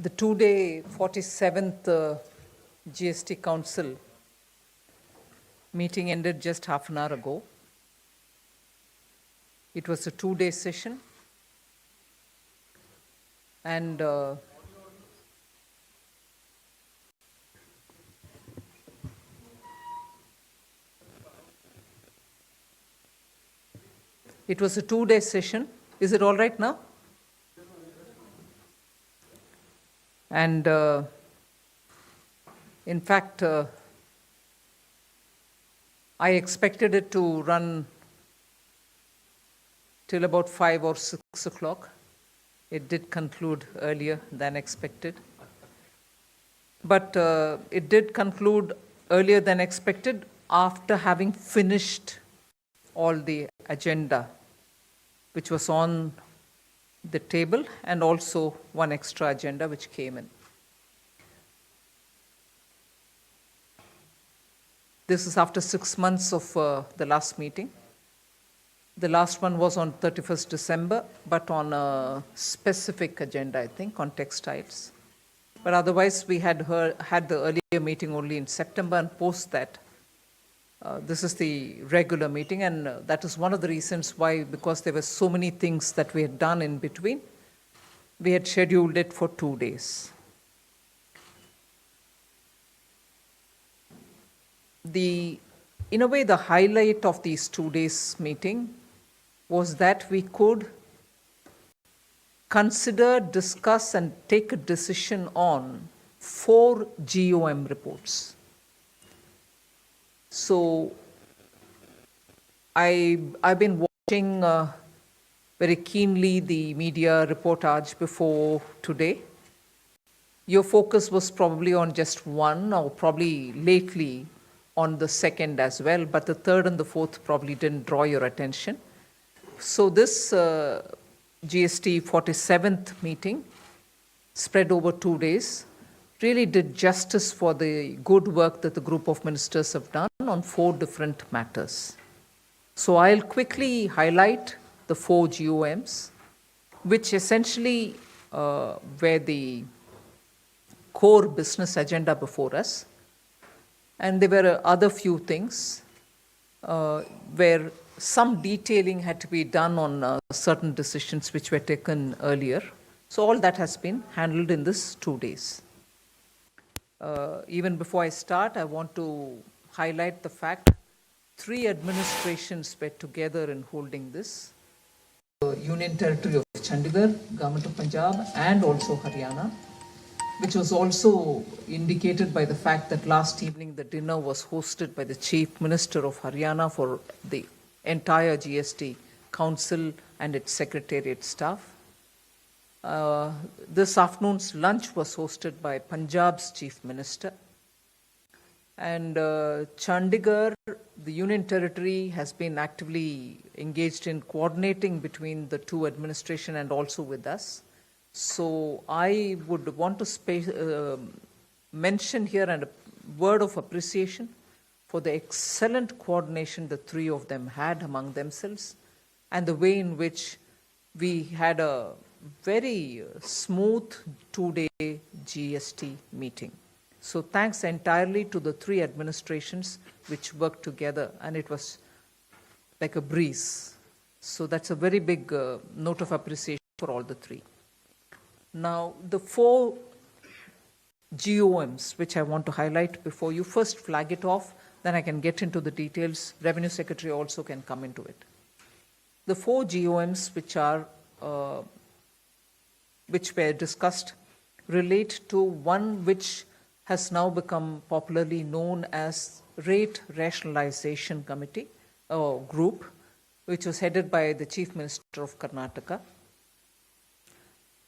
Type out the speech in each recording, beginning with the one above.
The two-day 47th GST Council meeting ended just half an hour ago. It was a two-day session, and it was a two-day session. Is it all right now? And in fact, I expected it to run till about 5 or 6 o'clock. It did conclude earlier than expected. But it did conclude earlier than expected after having finished all the agenda, which was on the table, and also one extra agenda which came in. This is after 6 months of the last meeting. The last one was on 31st December, but on a specific agenda, I think, on textiles. But otherwise, we had the earlier meeting only in September, and post that, this is the regular meeting, and that is one of the reasons why, because there were so many things that we had done in between, we had scheduled it for 2 days. In a way, the highlight of these 2 days meeting was that we could consider, discuss, and take a decision on 4 GOM reports. So I've been watching very keenly the media reportage before today. Your focus was probably on just one, or probably lately on the second as well, but the third and the fourth probably didn't draw your attention. So this GST 47th meeting, spread over 2 days, really did justice for the good work that the group of ministers have done on 4 different matters. So I'll quickly highlight the 4 GOMs, which essentially were the core business agenda before us. And there were other few things where some detailing had to be done on certain decisions which were taken earlier. So all that has been handled in this 2 days. Even before I start, I want to highlight the fact 3 administrations were together in holding this. The Union Territory of Chandigarh, Government of Punjab, and also Haryana, which was also indicated by the fact that last evening the dinner was hosted by the Chief Minister of Haryana for the entire GST Council and its Secretariat staff. This afternoon's lunch was hosted by Punjab's Chief Minister. And Chandigarh, the Union Territory, has been actively engaged in coordinating between the 2 administrations and also with us. So I would want to mention here a word of appreciation for the excellent coordination the 3 of them had among themselves, and the way in which we had a very smooth 2-day GST meeting. So thanks entirely to the 3 administrations which worked together, and it was like a breeze. So that's a very big note of appreciation for all the 3. Now, the 4 GOMs which I want to highlight before you first flag it off, then I can get into the details. Revenue Secretary also can come into it. The 4 GOMs which were discussed relate to one which has now become popularly known as Rate Rationalization Committee group, which was headed by the Chief Minister of Karnataka,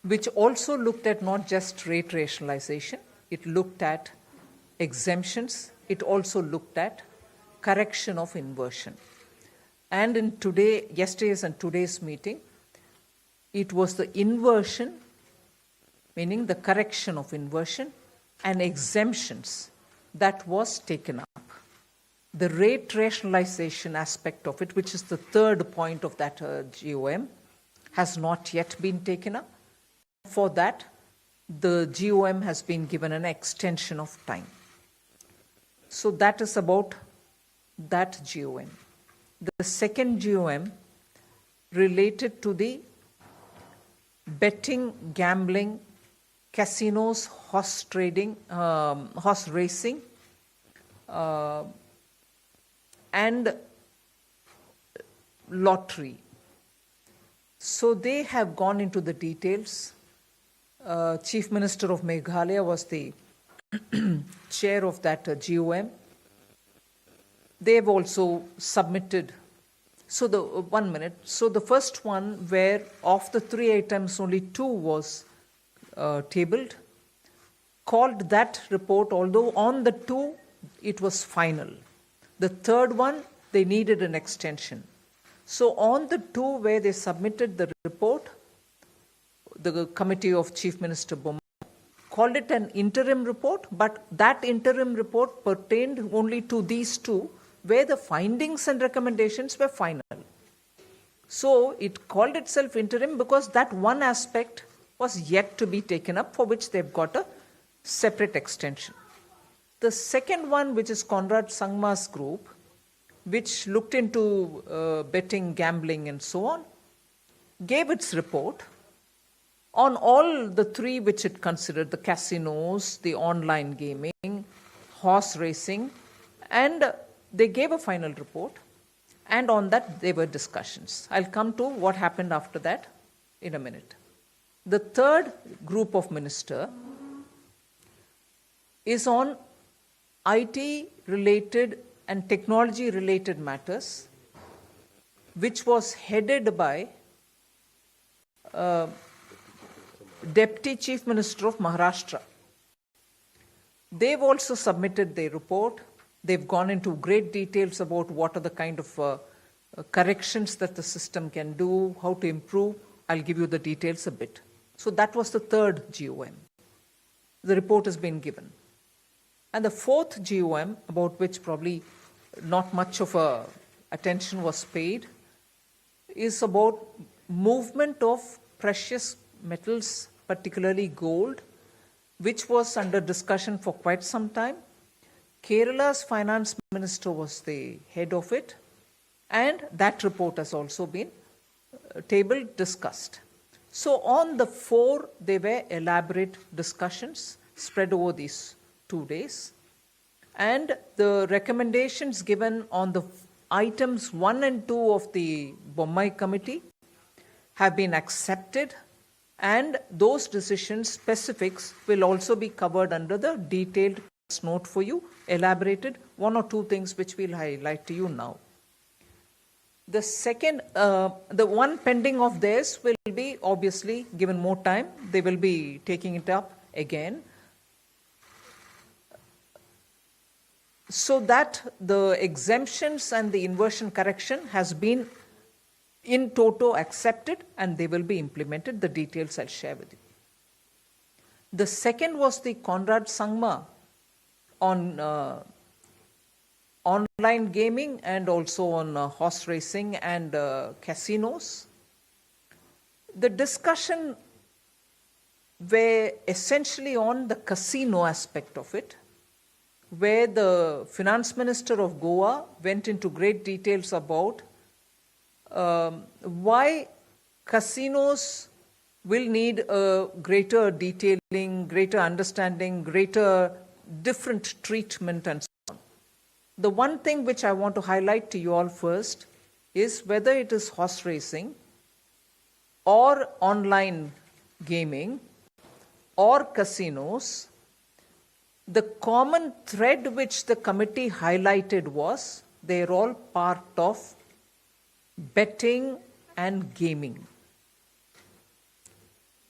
which also looked at not just rate rationalization, it looked at exemptions, it also looked at correction of inversion. And in yesterday's and today's meeting, it was the inversion, meaning the correction of inversion, and exemptions that was taken up. The rate rationalization aspect of it, which is the third point of that GOM, has not yet been taken up. For that, the GOM has been given an extension of time. So that is about that GOM. The second GOM related to the betting, gambling, casinos, horse trading, horse racing, and lottery. So they have gone into the details. Chief Minister of Meghalaya was the chair of that GOM. They have also submitted. So the first one, where of the 3 items only 2 was tabled, called that report, although on the 2 it was final. The third one, they needed an extension. So on the 2 where they submitted the report, the committee of Chief Minister Bomma called it an interim report, but that interim report pertained only to these 2, where the findings and recommendations were final. So it called itself interim because that one aspect was yet to be taken up, for which they've got a separate extension. The second one, which is Conrad Sangma's group, which looked into betting, gambling, and so on, gave its report on all the 3 which it considered: the casinos, the online gaming, horse racing, and they gave a final report, and on that there were discussions. I'll come to what happened after that in a minute. The third group of minister is on IT-related and technology-related matters, which was headed by Deputy Chief Minister of Maharashtra. They've also submitted their report. They've gone into great details about what are the kind of corrections that the system can do, how to improve. I'll give you the details a bit. So that was the third GOM. The report has been given. And the fourth GOM, about which probably not much of attention was paid, is about movement of precious metals, particularly gold, which was under discussion for quite some time. Kerala's finance minister was the head of it, and that report has also been tabled, discussed. So on the 4, there were elaborate discussions spread over these 2 days, and the recommendations given on the items 1 and 2 of the Bommai committee have been accepted, and those decisions specifics will also be covered under the detailed note for you, elaborated. 1 or 2 things which we'll highlight to you now. The second, the one pending of theirs will be obviously given more time. They will be taking it up again, so that the exemptions and the inversion correction has been in toto accepted, and they will be implemented. The details I'll share with you. The second was the Conrad Sangma on online gaming and also on horse racing and casinos. The discussion were essentially on the casino aspect of it, where the finance minister of Goa went into great details about why casinos will need a greater detailing, greater understanding, greater different treatment, and so on. The one thing which I want to highlight to you all first is whether it is horse racing or online gaming or casinos, the common thread which the committee highlighted was they're all part of betting and gaming.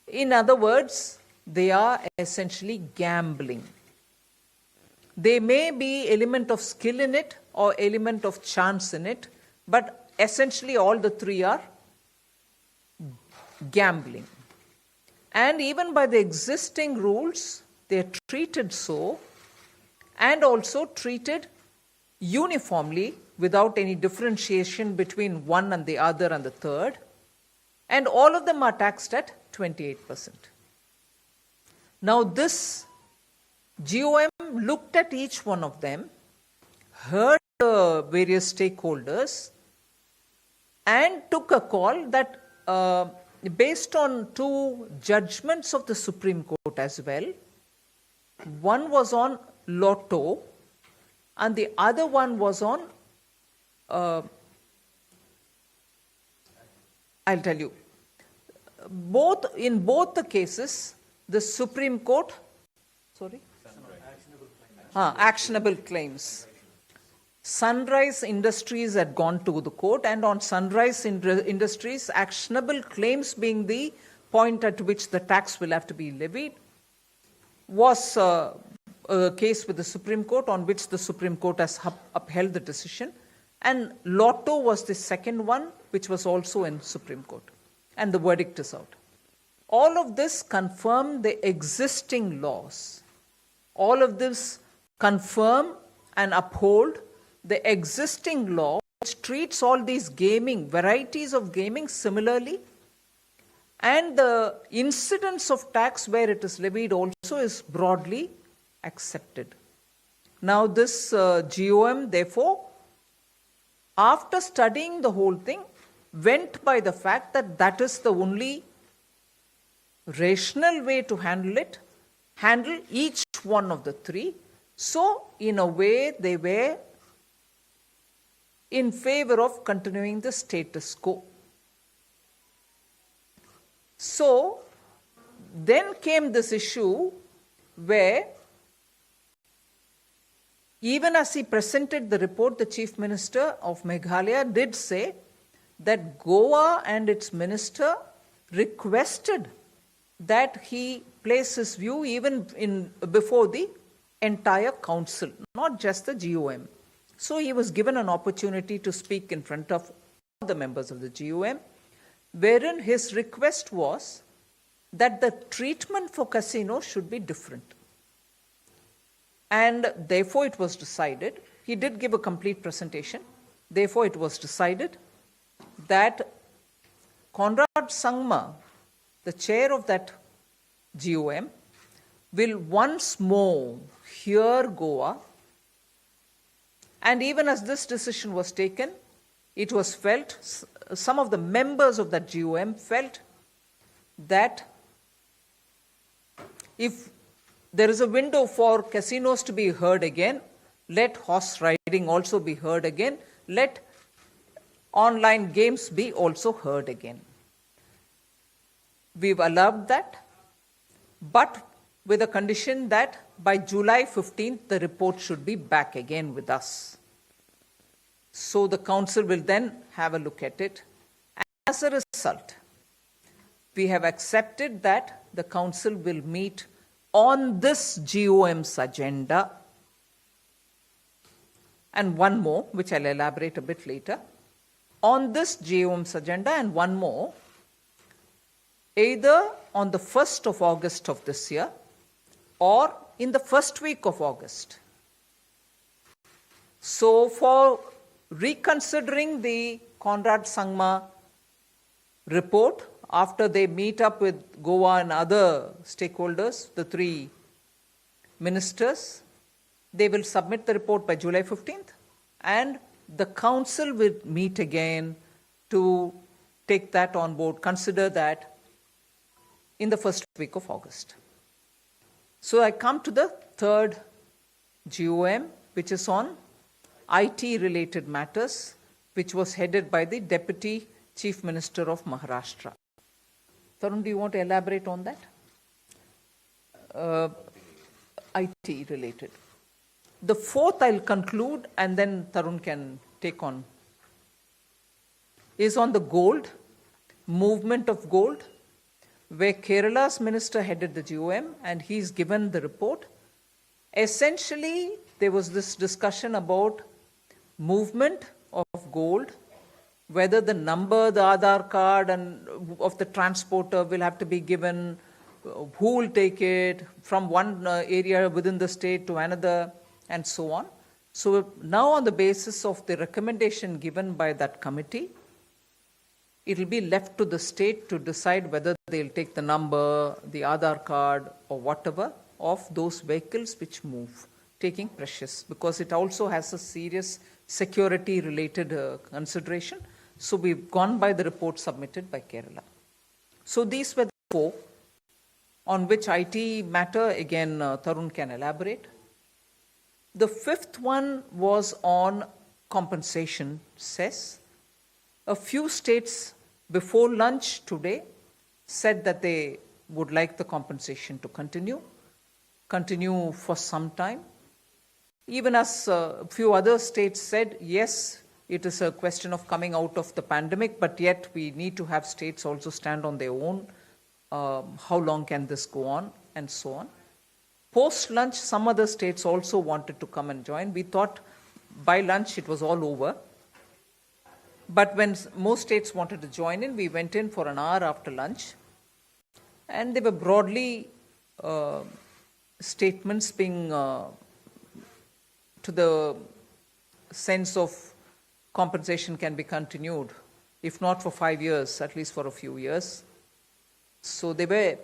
In other words, they are essentially gambling. There may be element of skill in it or element of chance in it, but essentially all the 3 are gambling. And even by the existing rules, they are treated so, and also treated uniformly without any differentiation between one and the other and the third, and all of them are taxed at 28%. Now this GOM looked at each one of them, heard the various stakeholders, and took a call that based on two judgments of the Supreme Court as well. One was on Lotto and the other one was on, I'll tell you, in both the cases, the Supreme Court, actionable claims. Sunrise Industries had gone to the court, and on Sunrise Industries, actionable claims being the point at which the tax will have to be levied, was a case with the Supreme Court on which the Supreme Court has upheld the decision. And Lotto was the second one, which was also in Supreme Court. And the verdict is out. All of this confirm the existing laws. All of this confirm and uphold the existing law which treats all these varieties of gaming similarly, and the incidence of tax where it is levied also is broadly accepted. Now this GOM, therefore, after studying the whole thing, went by the fact that that is the only rational way to handle each one of the three. So, in a way, they were in favor of continuing the status quo. So, then came this issue where, even as he presented the report, the Chief Minister of Meghalaya did say that Goa and its minister requested that he place his view even before the entire council, not just the GOM. So he was given an opportunity to speak in front of all the members of the GOM, wherein his request was that the treatment for casinos should be different. And therefore it was decided, he did give a complete presentation, therefore it was decided that Conrad Sangma, the chair of that GOM, will once more hear Goa. And even as this decision was taken, it was felt, some of the members of that GOM felt that if there is a window for casinos to be heard again, let horse riding also be heard again, let online games be also heard again. We've allowed that, but with a condition that by July 15th, the report should be back again with us. So the council will then have a look at it. And as a result, we have accepted that the council will meet on this GOM's agenda, and one more, which I'll elaborate a bit later, on this GOM's agenda, and one more, either on the 1st of August of this year or in the first week of August. So for reconsidering the Conrad Sangma report, after they meet up with Goa and other stakeholders, the three ministers, they will submit the report by July 15th, and the council will meet again to take that on board, consider that in the first week of August. So I come to the third GOM, which is on IT-related matters, which was headed by the Deputy Chief Minister of Maharashtra. Tarun, do you want to elaborate on that? IT-related. The fourth I'll conclude, and then Tarun can take on, is on the gold, movement of gold, where Kerala's minister headed the GOM, and he's given the report. Essentially, there was this discussion about movement of gold, whether the number, the Aadhaar card and of the transporter will have to be given, who will take it from one area within the state to another, and so on. So now on the basis of the recommendation given by that committee, It'll be left to the state to decide whether they'll take the number, the Aadhaar card, or whatever of those vehicles which move, taking precious, because it also has a serious security related consideration. So we've gone by the report submitted by Kerala. So these were the four on which IT matter. Again, Tarun can elaborate. The fifth one was on compensation cess. A few states before lunch today said that they would like the compensation to continue for some time. Even as a few other states said, yes, it is a question of coming out of the pandemic, but yet we need to have states also stand on their own. How long can this go on, and so on. Post-lunch, some other states also wanted to come and join. We thought by lunch it was all over. But when most states wanted to join in, we went in for an hour after lunch. And they were broadly statements being to the sense of compensation can be continued, if not for 5 years, at least for a few years. So they were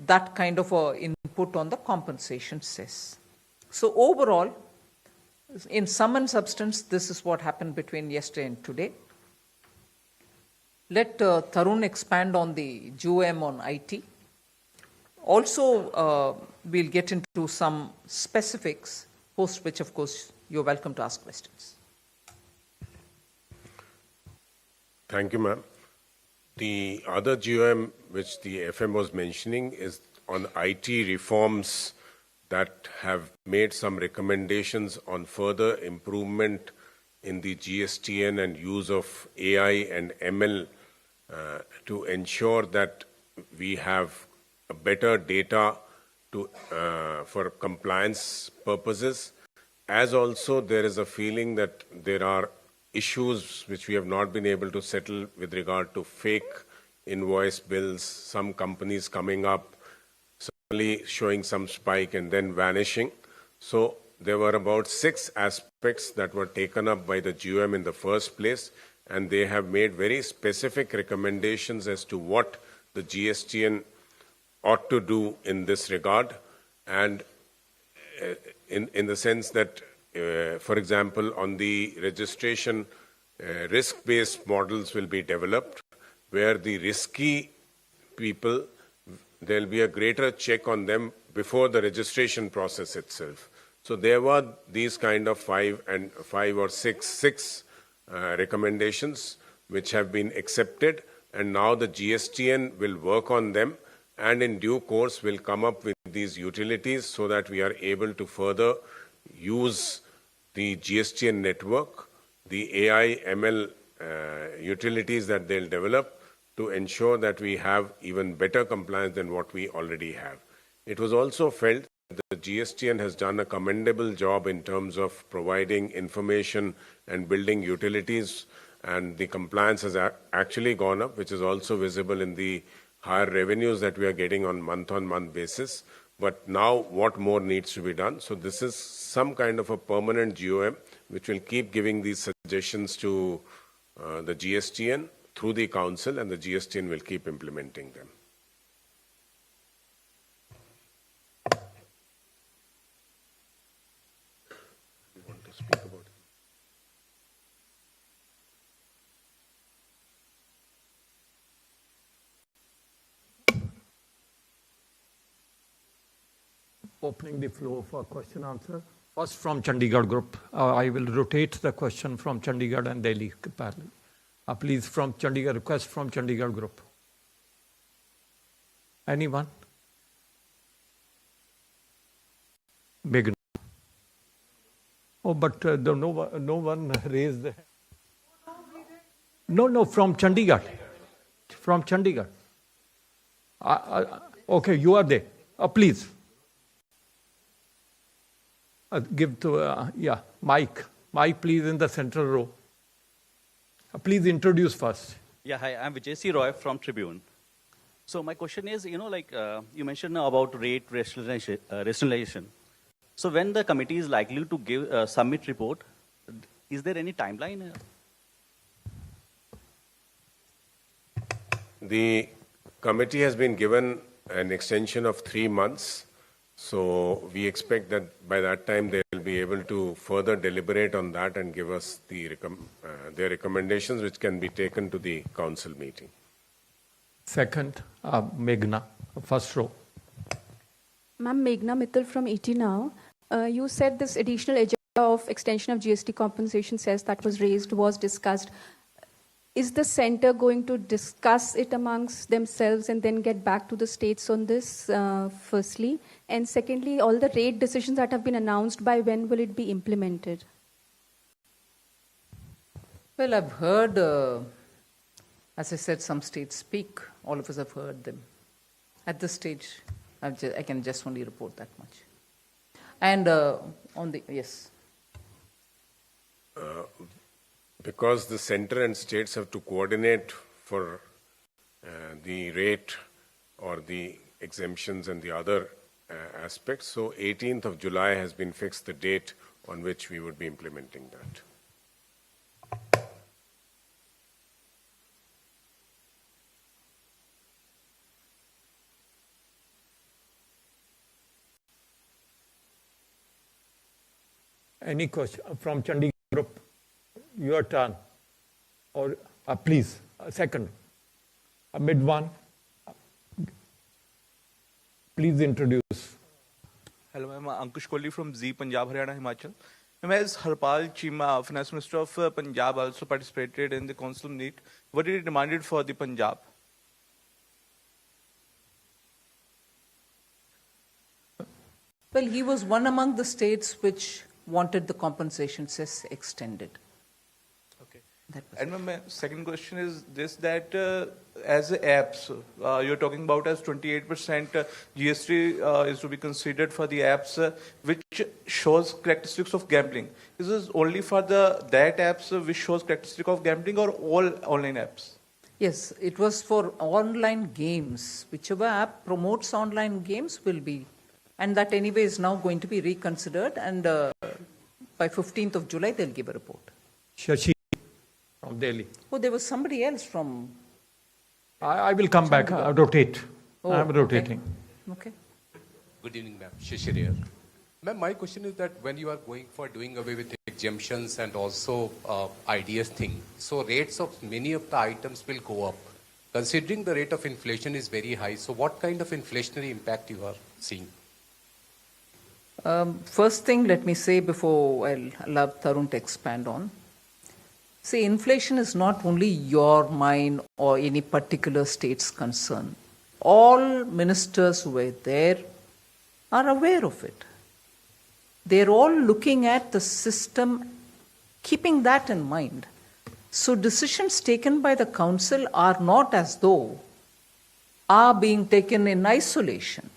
that kind of input on the compensation cess. So overall, in sum and substance, this is what happened between yesterday and today. Let Tarun expand on the GoM on IT. Also, we'll get into some specifics, post which, of course, you're welcome to ask questions. Thank you, ma'am. The other GoM which the FM was mentioning is on IT reforms that have made some recommendations on further improvement in the GSTN and use of AI and ML to ensure that we have better data to, for compliance purposes. As also there is a feeling that there are issues which we have not been able to settle with regard to fake invoice bills, some companies coming up, suddenly showing some spike and then vanishing. So there were about 6 aspects that were taken up by the GoM in the first place, and they have made very specific recommendations as to what the GSTN ought to do in this regard. And in the sense that, for example, on the registration, risk-based models will be developed, where the risky people, there will be a greater check on them before the registration process itself. So there were these kind of 5 or 6 recommendations which have been accepted, and now the GSTN will work on them, and in due course will come up with these utilities so that we are able to further use the GSTN network, the AI ML utilities that they'll develop to ensure that we have even better compliance than what we already have. It was also felt that the GSTN has done a commendable job in terms of providing information and building utilities, and the compliance has actually gone up, which is also visible in the higher revenues that we are getting on month-on-month basis. But now what more needs to be done? So this is some kind of a permanent GoM which will keep giving these suggestions to the GSTN through the council, and the GSTN will keep implementing them. You want to speak about it? Opening the floor for question answer. First from Chandigarh group. I will rotate the question from Chandigarh and Delhi parallel. Please from Chandigarh, request from Chandigarh group. Anyone? Big. Oh, but no one raised the hand. No, from Chandigarh. From Chandigarh. Okay, you are there. Please. Give to, Mike. Mike, please, in the central row. Please introduce first. Yeah, hi, I'm Vijay C. Roy from Tribune. So my question is, you mentioned about rate rationalization. So when the committee is likely to give submit report, is there any timeline? The committee has been given an extension of 3 months. So we expect that by that time they will be able to further deliberate on that and give us their recommendations, which can be taken to the council meeting. Second, Meghna, first row. Ma'am, Meghna Mittal from ET Now. You said this additional agenda of extension of GST compensation cess that was raised was discussed. Is the centre going to discuss it amongst themselves and then get back to the states on this, firstly? And secondly, all the rate decisions that have been announced, by when will it be implemented? Well, I've heard, as I said, some states speak. All of us have heard them. At this stage, I can just only report that much. And on the, yes. Because the centre and states have to coordinate for the rate or the exemptions and the other aspects, so 18th of July has been fixed, the date on which we would be implementing that. Any question from Chandigarh group? Your turn. Or please, second. Mid one. Please introduce. Hello, I'm Ankush Kohli from Z Punjab, Haryana, Himachal. As Harpal Chima, Finance Minister of Punjab, also participated in the council meet. What did he demanded for the Punjab? Well, he was one among the states which wanted the compensation cess extended. Okay. And my second question is this, that as apps, you're talking about as 28% GST is to be considered for the apps which shows characteristics of gambling. Is this only for that apps which shows characteristic of gambling or all online apps? Yes, it was for online games. Whichever app promotes online games will be, and that anyway is now going to be reconsidered, and by 15th of July they'll give a report. Shashi from Delhi. Oh, there was somebody else from... I will come back, rotate. Oh, I'm rotating. Okay. Good evening, ma'am. Shishir here. Ma'am, my question is that when you are going for doing away with exemptions and also IDS thing, so rates of many of the items will go up. Considering the rate of inflation is very high, so what kind of inflationary impact you are seeing? First thing, let me say before I'll allow Tarun to expand on. See, inflation is not only your, mine, or any particular state's concern. All ministers who were there are aware of it. They're all looking at the system, keeping that in mind. So decisions taken by the council are not as though are being taken in isolation.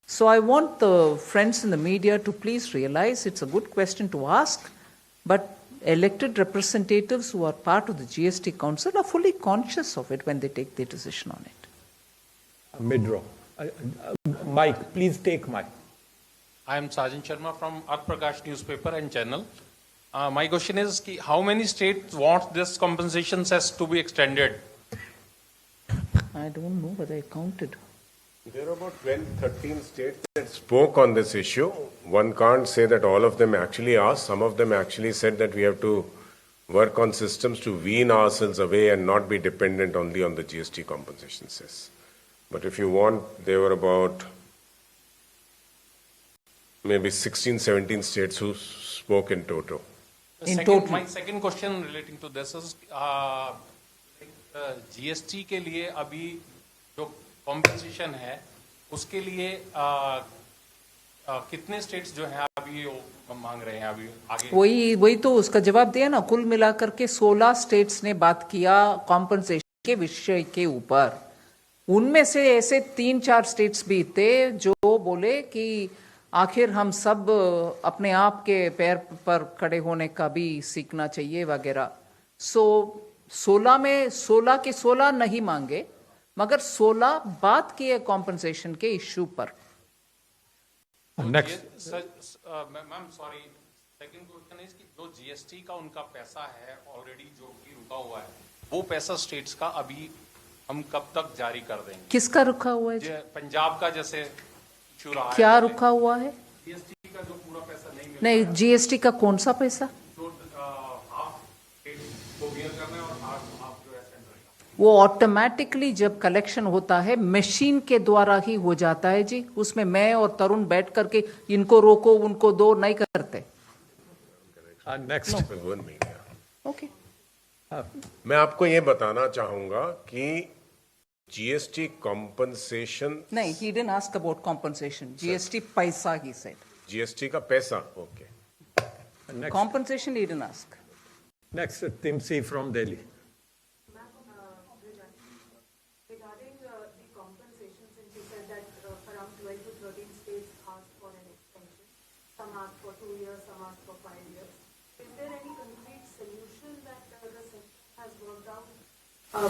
So I want the friends in the media to please realize it's a good question to ask, but elected representatives who are part of the GST Council are fully conscious of it when they take their decision on it. Mid-row. Mike, please take mic. I am Sajan Sharma from Arth Prakash newspaper and channel. My question is, how many states want this compensation cess to be extended? I don't know whether I counted. There are about 12, 13 states that spoke on this issue. One can't say that all of them actually asked. Some of them actually said that we have to work on systems to wean ourselves away and not be dependent only on the GST compensation cess. But if you want, there were about maybe 16, 17 states who spoke in total. My second question relating to this is, GST के लिए अभी जो compensation है, उसके लिए कितने states जो हैं अभी मांग रहे हैं अभी आगे? वही तो उसका जवाब दिया ना, कुल मिलाकर के 16 स्टेट्स ने बात किया कॉम्पनसेशन के विषय के ऊपर. उनमें से ऐसे 3-4 स्टेट्स भी थे जो बोले कि आखिर हम सब अपने आप के पैर पर खड़े होने का भी सीखना चाहिए वगैरह. सो 16 में 16 के 16 नहीं मांगे, मगर 16 बात किए कॉम्पनसेशन के इश्यू पर. Next. Ma'am sorry, second question है कि जो जीएसटी का उनका पैसा है ऑलरेडी जो कि रुका हुआ है, वो पैसा स्टेट्स का अभी हम कब तक जारी कर देंगे? किसका रुका हुआ है? पंजाब का जैसे इशू रहा है, क्या रुका हुआ है? जीएसटी का जो पूरा पैसा नहीं मिल नहीं, जीएसटी का कौन सा पैसा? जो हाफ को बियर करना है और हाफ जो है सेंट्रल। वो ऑटोमेटिकली जब कलेक्शन होता है मेशीन के द्वारा ही हो जाता है जी। उसमें मैं और तरुण बैठ करके इनको रोको उनको दो नहीं करते। नेक्स्ट ओके, मैं आपको ये बताना चाहूंगा कि जीएसटी कॉम्पनसेशन नहीं, he didn't ask about compensation. GST पैसा he said. जीएसटी का पैसा, okay. Compensation he didn't ask. Next टिमसी from Delhi. Regarding the compensation, since you said that around 12 to 13 states asked for an extension, some asked for 2 years, some asked for 5 years. Is there any concrete solution that the Centre has worked out?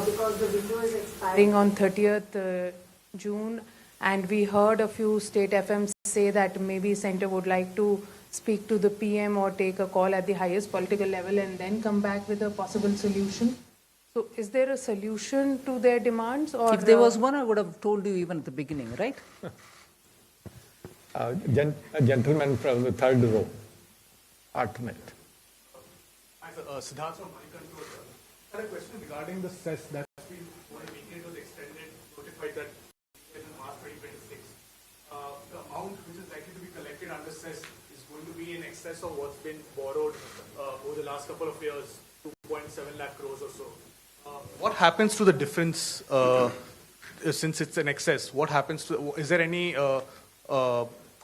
Because the window is expiring on 30th June, and we heard a few state FMs say that maybe Centre would like to speak to the PM or take a call at the highest political level and then come back with a possible solution. So is there a solution to their demands? Or If there was one, I would have told you even at the beginning, right? A gentleman from the third row, alternate. Siddharth from Moneycontrol. I had a question regarding the cess that's been over a weekend was extended, notified that in March 2026. The amount which is likely to be collected under cess is going to be in excess of what's been borrowed over the last couple of years, 2.7 lakh crores or so. What happens to the difference since it's an excess? What happens to? Is there any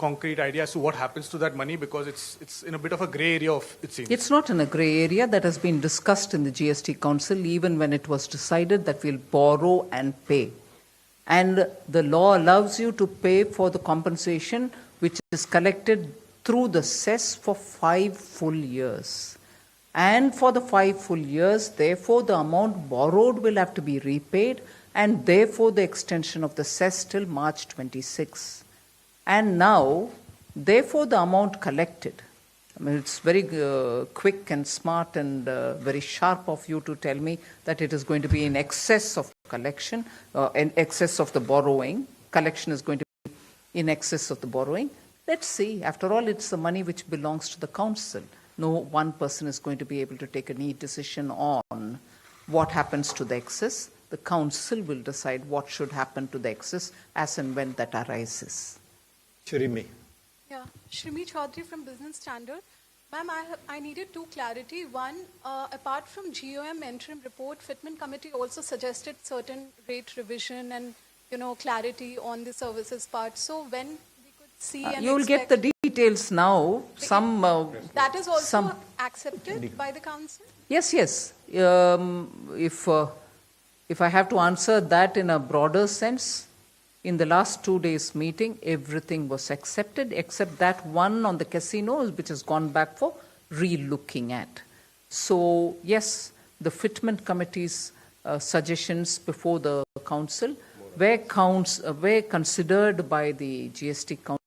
concrete idea as to what happens to that money? Because it's in a bit of a grey area, it seems. It's not in a grey area. That has been discussed in the GST Council even when it was decided that we'll borrow and pay. And the law allows you to pay for the compensation which is collected through the cess for 5 full years. And for the 5 full years, therefore, the amount borrowed will have to be repaid, and therefore the extension of the cess till March 26. And now, therefore, the amount collected. I mean, it's very quick and smart and very sharp of you to tell me that it is going to be in excess of collection, in excess of the borrowing. Collection is going to be in excess of the borrowing. Let's see. After all, it's the money which belongs to the council. No one person is going to be able to take a neat decision on what happens to the excess. The council will decide what should happen to the excess as and when that arises. Shrimi. Yeah, Shrimi Chaudhary from Business Standard. Ma'am, I needed two clarity. One, apart from GOM interim report, Fitment Committee also suggested certain rate revision and, clarity on the services part. So when we could see and you will get the details now. That is also accepted by the council? Yes. If I have to answer that in a broader sense, in the last 2 days' meeting, everything was accepted except that one on the casinos, which has gone back for re-looking at. So, yes, the Fitment Committee's suggestions before the Council were considered by the GST Council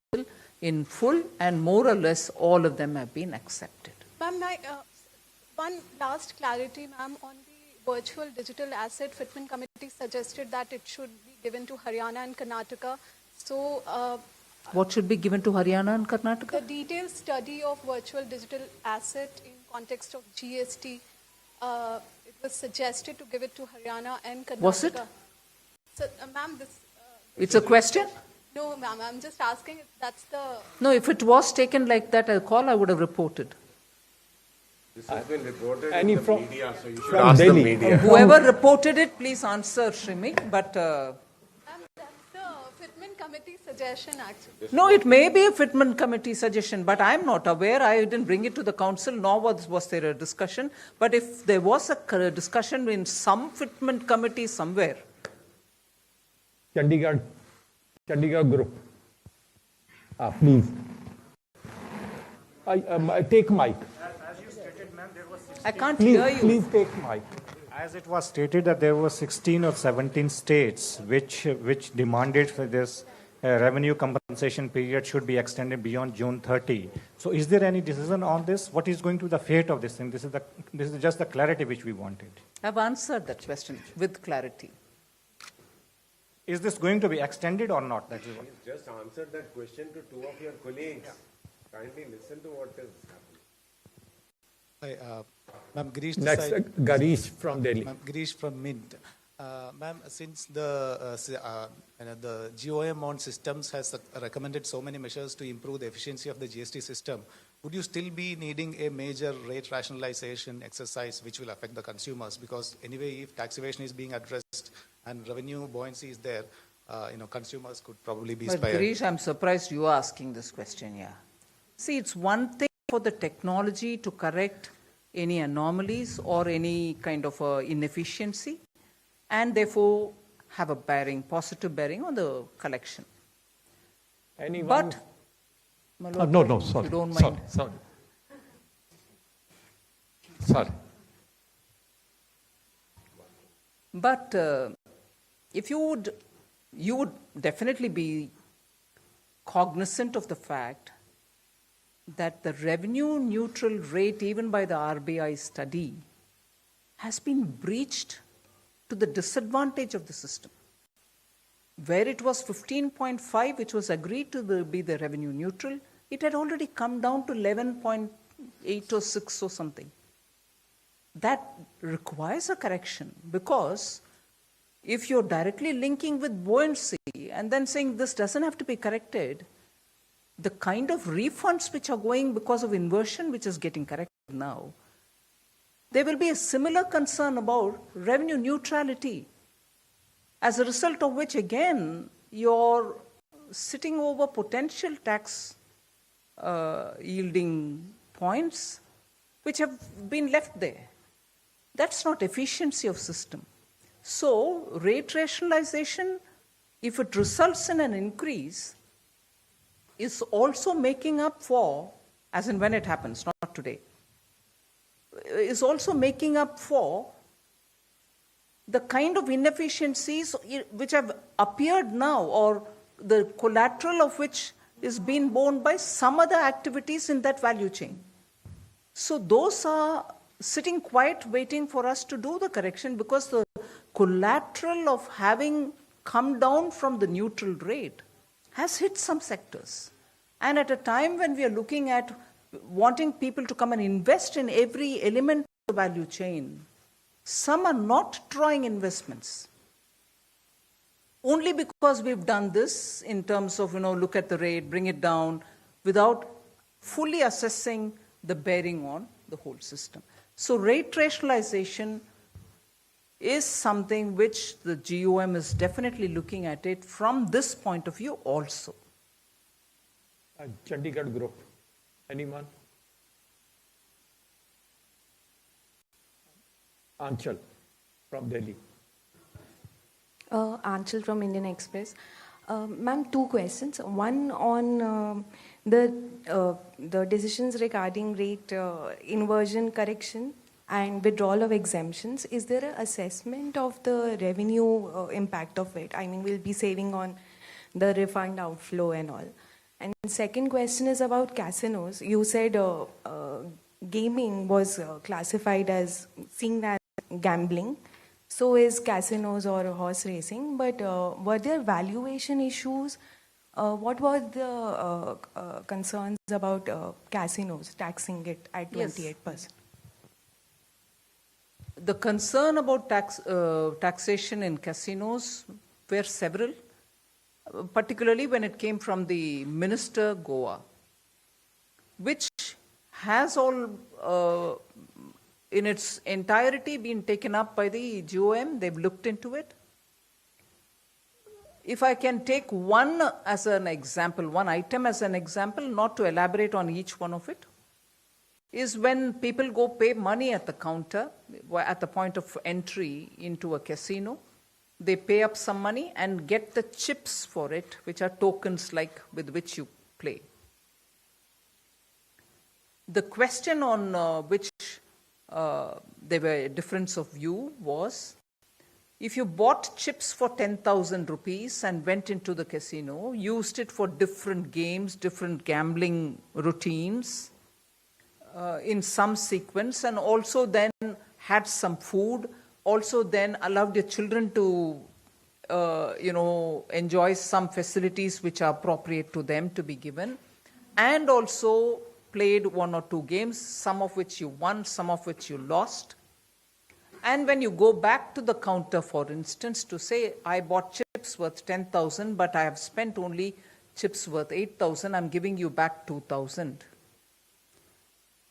in full, and more or less all of them have been accepted. Ma'am, one last clarity, ma'am, on the virtual digital asset, Fitment Committee suggested that it should be given to Haryana and Karnataka. So, what should be given to Haryana and Karnataka? The detailed study of virtual digital asset in context of GST, it was suggested to give it to Haryana and Karnataka. Was it? So, ma'am, this... it's a question? No, ma'am, I'm just asking if that's the... No, if it was taken like that, a call, I would have reported. This has been reported Any in the from- media, so you should from ask Delhi. the media. Whoever reported it, please answer, Shrimi. But Ma'am, that's the Fitment Committee suggestion, actually. no, it may be a Fitment Committee suggestion, but I'm not aware. I didn't bring it to the council, nor was there a discussion. But if there was a discussion in some Fitment Committee somewhere. Chandigarh group. Please. Take mic. I can't Please, hear you. please take mic. As it was stated that there were 16 or 17 states which demanded for this revenue compensation period should be extended beyond June 30. So is there any decision on this? What is going to be the fate of this thing? This is just the clarity which we wanted. I've answered that question with clarity. Is this going to be extended or not? That is what. He's just answered that question to two of your colleagues. Kindly listen to what is happening. Hi, Ma'am, Girish this Next, side. Garish from Delhi. Ma'am, Girish from Mint. Ma'am, since the GOM on systems has recommended so many measures to improve the efficiency of the GST system, would you still be needing a major rate rationalization exercise which will affect the consumers? Because anyway, if tax evasion is being addressed and revenue buoyancy is there, consumers could probably be But spared. Girish, I'm surprised you are asking this question, yeah. See, it's one thing for the technology to correct any anomalies or any kind of inefficiency, and therefore have a positive bearing on the collection. Anyone? But, No, sorry. you don't mind. Sorry. But if you would definitely be cognizant of the fact that the revenue neutral rate, even by the RBI study, has been breached to the disadvantage of the system. Where it was 15.5, which was agreed to be the revenue neutral, it had already come down to 11.8 or 6 or something. That requires a correction, because if you're directly linking with buoyancy and then saying this doesn't have to be corrected, the kind of refunds which are going because of inversion, which is getting corrected now, there will be a similar concern about revenue neutrality, as a result of which, again, you're sitting over potential tax yielding points which have been left there. That's not efficiency of system. So, rate rationalization, if it results in an increase, is also making up for, as in when it happens, not today, is also making up for the kind of inefficiencies which have appeared now, or the collateral of which is being borne by some other activities in that value chain. So those are sitting quiet waiting for us to do the correction, because the collateral of having come down from the neutral rate has hit some sectors. And at a time when we are looking at wanting people to come and invest in every element of the value chain, some are not drawing investments. Only because we've done this in terms of, look at the rate, bring it down, without fully assessing the bearing on the whole system. So rate rationalization is something which the GOM is definitely looking at it from this point of view also. Chandigarh group. Anyone? Anchal from Delhi. Anchal from Indian Express. Ma'am, two questions. One on the decisions regarding rate inversion correction and withdrawal of exemptions. Is there an assessment of the revenue impact of it? I mean, we'll be saving on the refund outflow and all. And second question is about casinos. You said gaming was classified as seen as gambling. So is casinos or horse racing. But were there valuation issues? What were the concerns about casinos taxing it at 28%? The concern about taxation in casinos were several, particularly when it came from the Minister Goa, which has all in its entirety been taken up by the GOM. They've looked into it. If I can take one as an example, one item as an example, not to elaborate on each one of it, is when people go pay money at the counter, at the point of entry into a casino, they pay up some money and get the chips for it, which are tokens like with which you play. The question on which there were a difference of view was, if you bought chips for 10,000 rupees and went into the casino, used it for different games, different gambling routines in some sequence, and also then had some food, also then allowed your children to enjoys some facilities which are appropriate to them to be given, and also played one or two games, some of which you won, some of which you lost. And when you go back to the counter, for instance, to say, I bought chips worth 10,000, but I have spent only chips worth 8,000, I'm giving you back 2,000.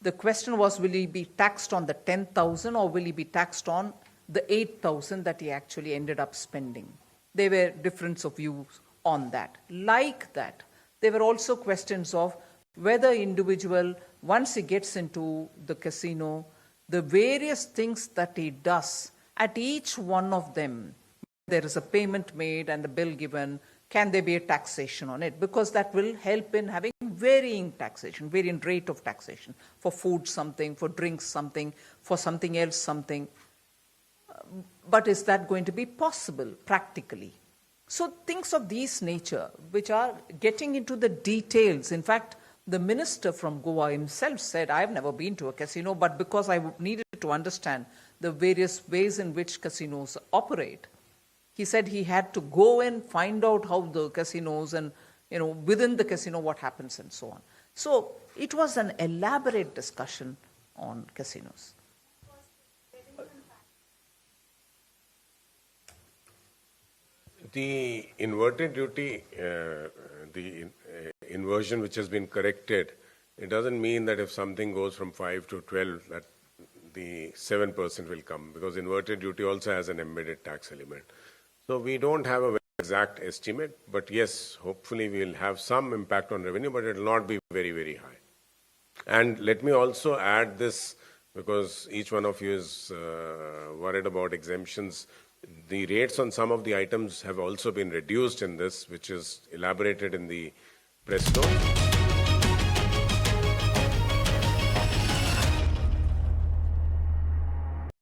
The question was, will he be taxed on the 10,000 or will he be taxed on the 8,000 that he actually ended up spending? There were difference of views on that. Like that, there were also questions of whether individual, once he gets into the casino, the various things that he does, at each one of them, there is a payment made and a bill given, can there be a taxation on it? Because that will help in having varying taxation, varying rate of taxation. For food something, for drinks something, for something else something. But is that going to be possible practically? So things of this nature, which are getting into the details. In fact, the minister from Goa himself said, I have never been to a casino, but because I needed to understand the various ways in which casinos operate, he said he had to go and find out how the casinos and, within the casino what happens and so on. So it was an elaborate discussion on casinos. The inverted duty, the inversion which has been corrected, it doesn't mean that if something goes from 5 to 12, that the 7% will come, because inverted duty also has an embedded tax element. So we don't have a very exact estimate, but yes, hopefully we will have some impact on revenue, but it will not be very, very high. And let me also add this, because each one of you is worried about exemptions. The rates on some of the items have also been reduced in this, which is elaborated in the press note.